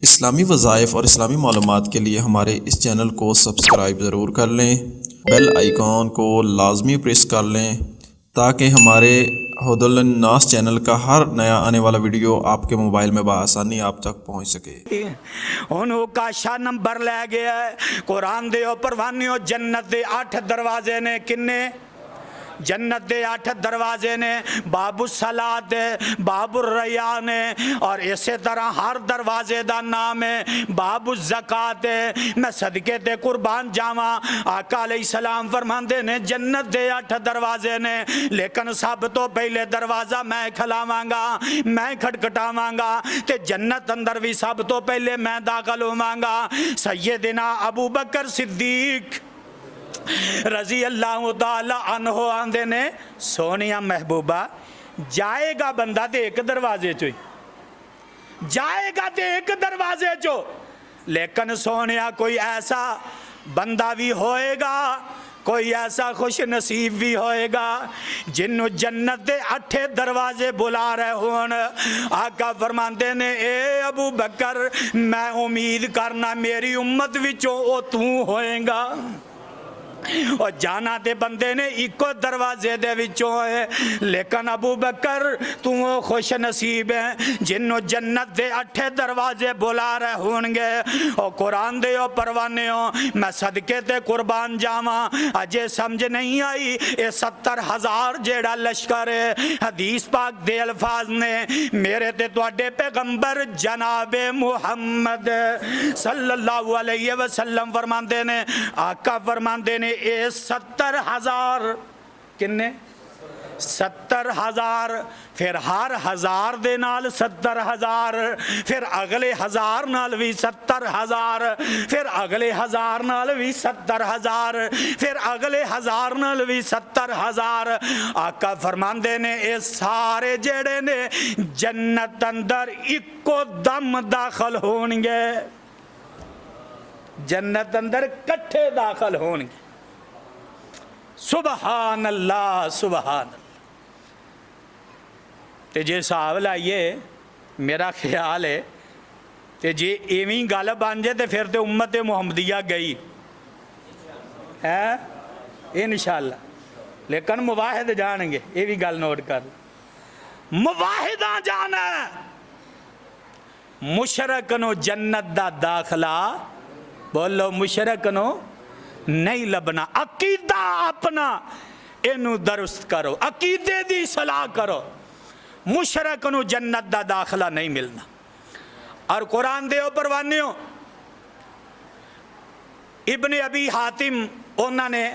اسلامی وظائف اور اسلامی معلومات کے لیے ہمارے اس چینل کو سبسکرائب ضرور کر لیں، بیل آئیکن کو لازمی پریس کر لیں تاکہ ہمارے ہدی للناس چینل کا ہر نیا آنے والا ویڈیو آپ کے موبائل میں بآسانی آپ تک پہنچ سکے۔ انہوں کا شاہ نمبر لے گیا ہے قرآن دے پروانیوں جنت دے 8 دروازے نے کنے جنت دے 8 دروازے نے باب الصلاۃ باب الریان اور اسی طرح ہر دروازے دا نام ہے باب الزکات میں صدقے تے قربان جاواں آقا علیہ السلام فرماندے نے جنت دے 8 دروازے نے لیکن سب تو پہلے دروازہ میں کھلاواں گا میں کھٹکھٹاواں گا تے جنت اندر بھی سب تو پہلے میں داخل ہوواں گا۔ سیدنا ابو بکر صدیق رضی اللہ تعالی عنہ آندے نے سونیا محبوبہ جائے گا بندہ تے ایک دروازے چو جائے گا تے ایک دروازے چو لیکن سونیا کوئی ایسا بندہ بھی ہوئے گا کوئی ایسا خوش نصیب بھی ہوئے گا جنہوں جنت دے 8 دروازے بلا رہے ہون۔ آقا فرماندے نے اے ابو بکر میں امید کرنا میری امت وچوں او تو ہوئے گا اور جانا دے بندے نے ایکو دروازے دے وچوں ہے لیکن ابو بکر تو خوش نصیب ہے جنہوں جنت دے 8 دروازے بلا رہے ہونگے اور قرآن دے پروانیوں میں صدقے تے قربان جاواں اجے سمجھ نہیں آئی اے 70,000 جیڑا لشکر ہے حدیث پاک دے الفاظ نے میرے تے تواڈے پیغمبر جناب محمد صلی اللہ علیہ وسلم فرماندے نے آقا فرماندے نے اے 70,000 کنے 70,000 پھر ہر 1000 دے نال 70,000 پھر اگلے 1000 نال بھی 70,000 پھر اگلے 1000 نال بھی 70,000 پھر اگلے 1000 نال بھی 70,000 آقا فرماندے نے اے سارے جڑے نے جنت اندر اکو دم داخل ہونگے جنت اندر کٹھے داخل ہونگے۔ سبحان اللہ سبحان اللہ۔ تے جے صاحب لائیے میرا خیال ہے تے جے ایویں گل بن جائے تے پھر تے امت محمدیہ گئی ہے انشاءاللہ لیکن مواحد جان گے یہ بھی گل نوٹ کر مواحدہ جانا مشرک نو جنت دا داخلہ بولو مشرک نو نہیں لبنا عقیدہ اپنا اینو درست کرو عقیدے دی صلاح کرو مشرک نو جنت دا داخلہ نہیں ملنا۔ اور قرآن دے پروانیوں ابن ابی حاتم انہوں نے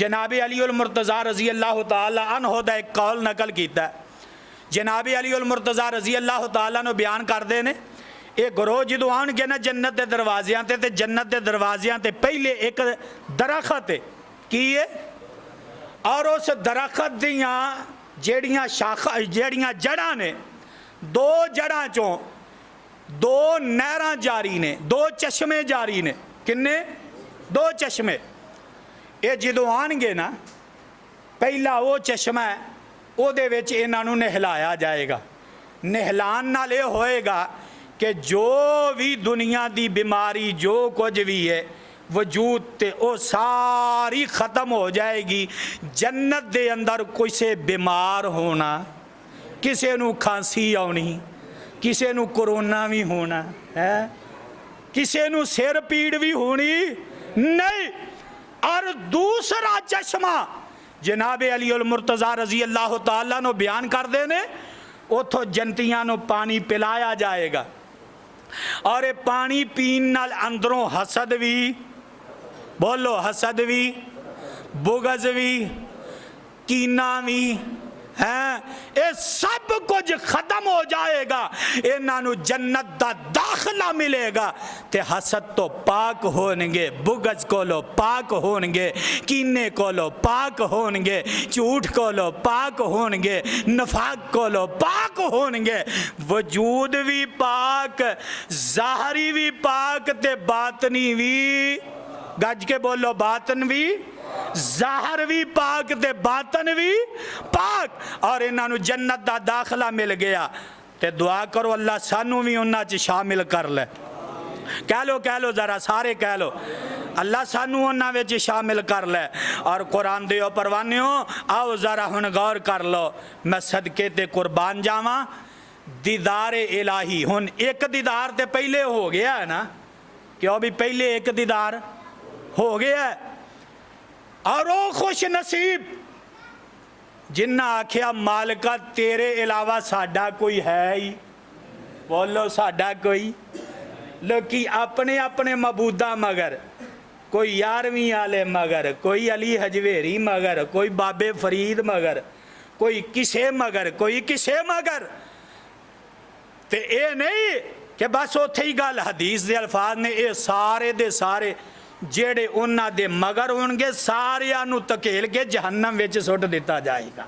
جناب علی المرتضی رضی اللہ تعالی عنہ دا ایک قول نقل کیتا ہے جناب علی المرتضی رضی اللہ تعالیٰ نے بیان کر دے نے اے گروہ جدو آن گے نا جنت دے دروازیاں تے جنت دے دروازیاں تے پہلے ایک درخت ہے کی ہے اور اس درخت دیاں جیڑیاں شاخہ جیڑیاں جڑاں نے 2 جڑاں چوں 2 نہراں جاری نے 2 چشمے جاری نے کنے 2 چشمے اے جدو آن گے نا پہلا وہ چشمہ ہے او دے وچ انہاں نوں نہلایا جائے گا نہلان نال اے ہوئے گا کہ جو بھی دنیا دی بیماری جو کچھ بھی ہے وجود تے او ساری ختم ہو جائے گی۔ جنت دے اندر کوئی سے بیمار ہونا کسے نو کھانسی آنی کسے نو کرونا بھی ہونا ہے کسے نو سر پیڑ بھی ہونی نہیں۔ اور دوسرا چشمہ جناب علی المرتضی رضی اللہ تعالیٰ نو بیان کر دینے اتھو جنتیاں نو پانی پلایا جائے گا اور پانی پین نال اندروں حسد بھی بولو حسد بھی بغض بھی کینہ بھی ہیں اے سب کچھ ختم ہو جائے گا انہاں نو جنت دا داخلہ ملے گا تے حسد تو پاک ہونگے بغض کو لو پاک ہونگے کینے کو لو پاک ہونگے جھوٹ کو لو پاک ہونگے نفاق کو لو پاک ہونگے وجود بھی پاک ظاہری بھی پاک تے باطنی بھی گج کے بولو باطن بھی ظاہر بھی پاک تے باطن بھی پاک اور انہاں نو جنت دا داخلہ مل گیا تے دعا کرو اللہ سانو بھی انہاں چ شامل کر لے. کہہ لو ذرا سارے کہہ لو اللہ سانو انہاں وچ شامل کر لے. اور قرآن دیو پروانیو آؤ ذرا ہن غور کر لو. میں صدقے تے قربان جاواں دیدار الہی. ہن ایک دیدار تے پہلے ہو گیا ہے نا, کیوں بھی پہلے ایک دیدار ہو گیا ہے. اور وہ خوش نصیب جنہ آکھیا مالکہ تیرے علاوہ ساڈا کوئی ہے ہی. بولو ساڈا کوئی. لوکی اپنے اپنے معبودہ مگر, کوئی یارویں والے مگر, کوئی علی حجویری مگر, کوئی بابے فرید مگر, کوئی کسے مگر, کوئی کسے مگر. تے اے نہیں کہ بس اوتھے ہی گل. حدیث دے الفاظ نے اے سارے دے سارے جیڑے انہاں دے مگر ہون گے ساریاں نو تکیل کے جہنم وچ سٹ دیتا جائے گا.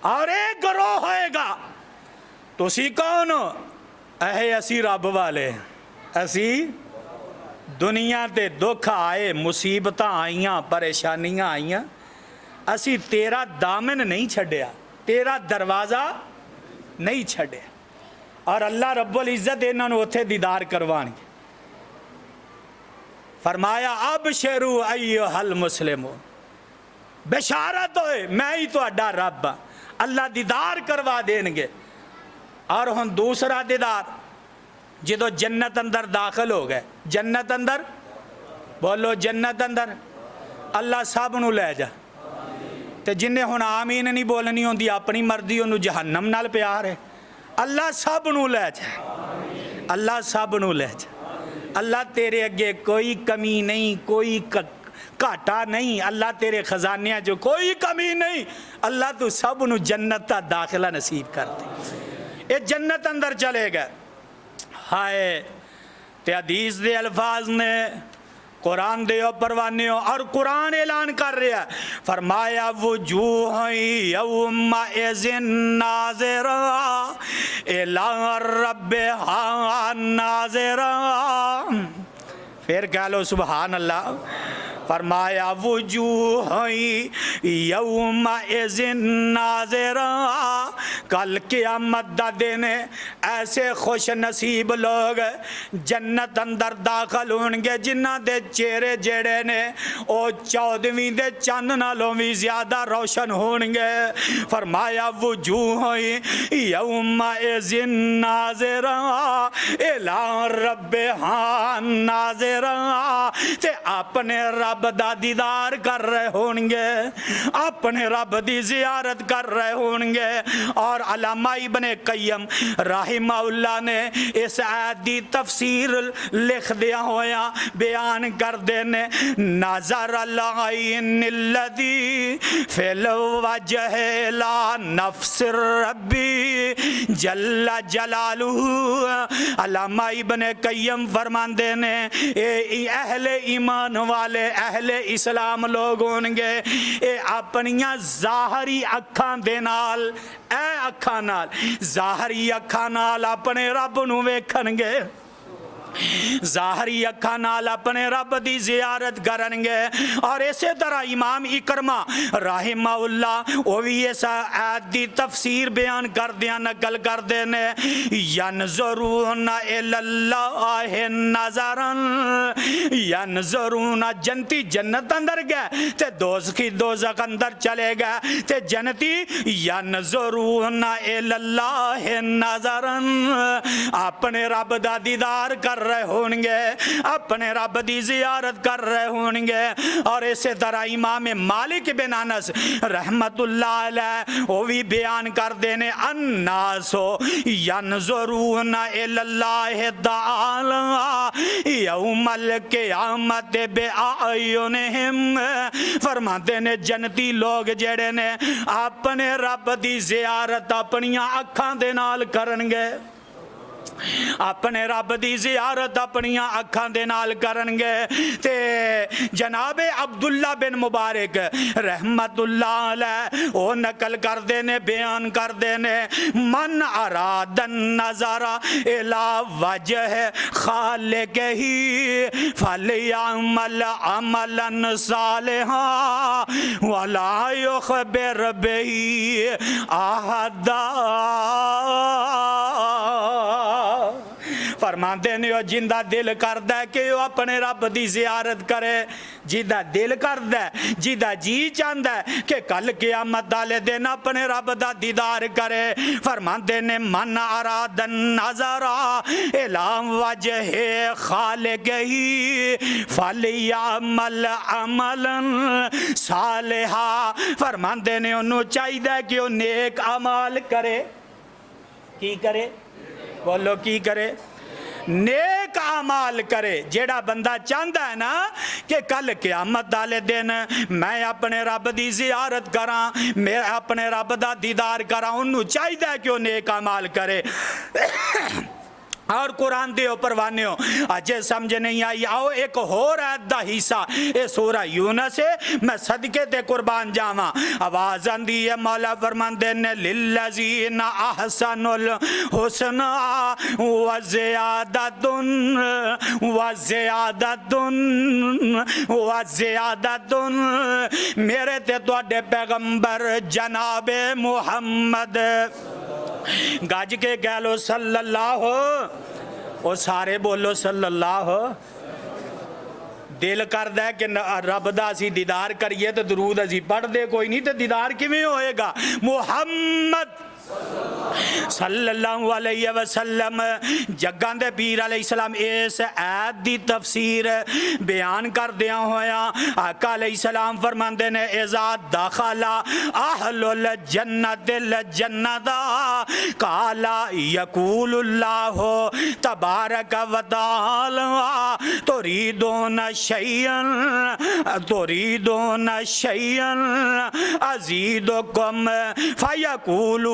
اور ایک گروہ ہوئے گا. تسی کون ہو؟ اے اسی رب والے. اسی دنیا تے دکھ آئے, مصیبتاں آئیاں, پریشانیاں آئیاں, اسی تیرا دامن نہیں چھڈیا, تیرا دروازہ نہیں چھڈیا. اور اللہ رب العزت انہاں نو اوتھے دیدار کروان گے. فرمایا ابشروا ایھا المسلمون, بشارت ہوئے میں ہی تہاڈا رب ہاں. اللہ دیدار کروا دین گے. اور ہن دوسرا دیدار جدو جنت اندر داخل ہو گئے, جنت اندر بولو جنت اندر اللہ سب نو لے جا. تے جنہیں ہن آمین نہیں بولنی ہوندی اپنی مرضی انہوں جہنم نال پیار ہے. اللہ سب نو لے جا, اللہ سب نو لے جا. اللہ تیرے اگے کوئی کمی نہیں, کوئی گھاٹا نہیں. اللہ تیرے خزانے جو کوئی کمی نہیں. اللہ تو سب نو جنت تا داخلہ نصیب کر دے. یہ جنت اندر چلے گئے. ہائے تے حدیث دے الفاظ نے قرآن دے پروانیوں, اور قرآن اعلان کر رہا ہے. فرمایا وجوہ یومئذ ناظرہ الی ربہا ناظرہ. پھر کہہ لو سبحان اللہ. فرمایا وجوہ یومئذ ناظرہ, کل قیامت دا دن ایسے خوش نصیب لوگ جنت اندر داخل ہونگے جنہ دے چہرے جڑے نے او 14ویں دے چند نالوں بھی زیادہ روشن ہونگے. فرمایا وجوہ یومئذ ناظرہ الی ربہا ناظرہ. تے اپنے رب دا دیدار کر رہے ہونگے, اپنے رب دی زیارت کر رہے ہونگے. اور علامہ ابن قیم رحمہ اللہ نے اس آیت دی تفسیر لکھ دیا ہویا, بیان کر دینے. نظر العین الذی فی الوجہ لا نفس ربی جل جلالہ. علامہ ابن قیم فرمان دینے اے اہل ایمان والے, اہل اسلام لوگ ہونگے, اے اپنیاں ظاہری اکھاں دے نال, اے اکھاں نال, ظاہری اکھاں نال اپنے رب نو ویکھن گے, ظاہری اکھاں نال اپنے رب دی زیارت کرن گے. اور اسی طرح امام اکرمہ رحمہ اللہ وہ بھی اس آیت دی تفسیر بیان کر دیا, نقل کر دینے. ینظرون الی اللہ نظرا, ینظرون جنتی جنت اندر گئے تے دوزخی دوزخ اندر چلے گئے, تے جنتی ینظرون الی اللہ نظرا اپنے رب دا دیدار کر رہے ہونگے, اپنے رب دی زیارت کر رہے ہونگے. اور اسی طرح امام مالک بن انس رحمت اللہ علیہ وہ بھی بیان کر دینے الناس ینظرون الی اللہ تعالی یوم القیامت بأعینہم. فرماتے نے جنتی لوگ جڑے نے اپنے رب دی زیارت اپنیاں اکھاں دے نال کرن گے. اپنے رب دی زیارت اپنیاں اکھاں دے نال کرنگے تے جناب عبداللہ بن مبارک رحمت اللہ علیہ او نقل کر دینے بیان کر دینے من اراد النظر الى وجہ خالق ہی فلیعمل عملا صالحا ولا یخبر بہی احدا فرماندے نے وہ جندہ دل کردہ ہے کہ وہ اپنے رب دی زیارت کرے جندہ دل کردہ ہے جندہ جی چاندہ ہے کہ کل قیامت دالے دن اپنے رب دا دیدار کرے فرماندے نے من اراد النظر الى وجہ خالق ہی فلیعمل عملا صالحا فرماندے نے انہوں چاہیدہ ہے کہ وہ نیک عمال کرے کی کرے بولو کی کرے نیک اعمال کرے جیڑا بندہ چاہتا ہے نا کہ کل قیامت والے دن میں اپنے رب دی زیارت کراں میں اپنے رب دا دیدار کراں انہوں چاہیے کہ وہ نیک اعمال کرے اور قرآن دے اوپر وانے ہو اجے سمجھ نہیں آئی آؤ ایک ہو رہت دا حصہ اے سورہ یونس ہے میں صدقے تے قربان جاواں آواز اندی ہے مولا فرماندے نے للذین احسن الحسن وزیادت وزیادت میرے تے تواڈے پیغمبر جناب محمد گاج کے گہلو صلی اللہ وہ سارے بولو صلی اللہ دل کردہ ہے کہ رب دا اسی دیدار کریے تو درود اسی پڑھ دے کوئی نہیں تو دیدار کیویں ہوئے گا محمد صلی اللہ علیہ وسلم جگاں دے پیر علیہ السلام اس آیت دی تفسیر بیان کر دیا ہویا آقا علیہ السلام فرماندے نے اذا دخل اہل الجنت الجنت قال یقول اللہ تبارک و تعالی تريدون شيئا ازيدكم فيقول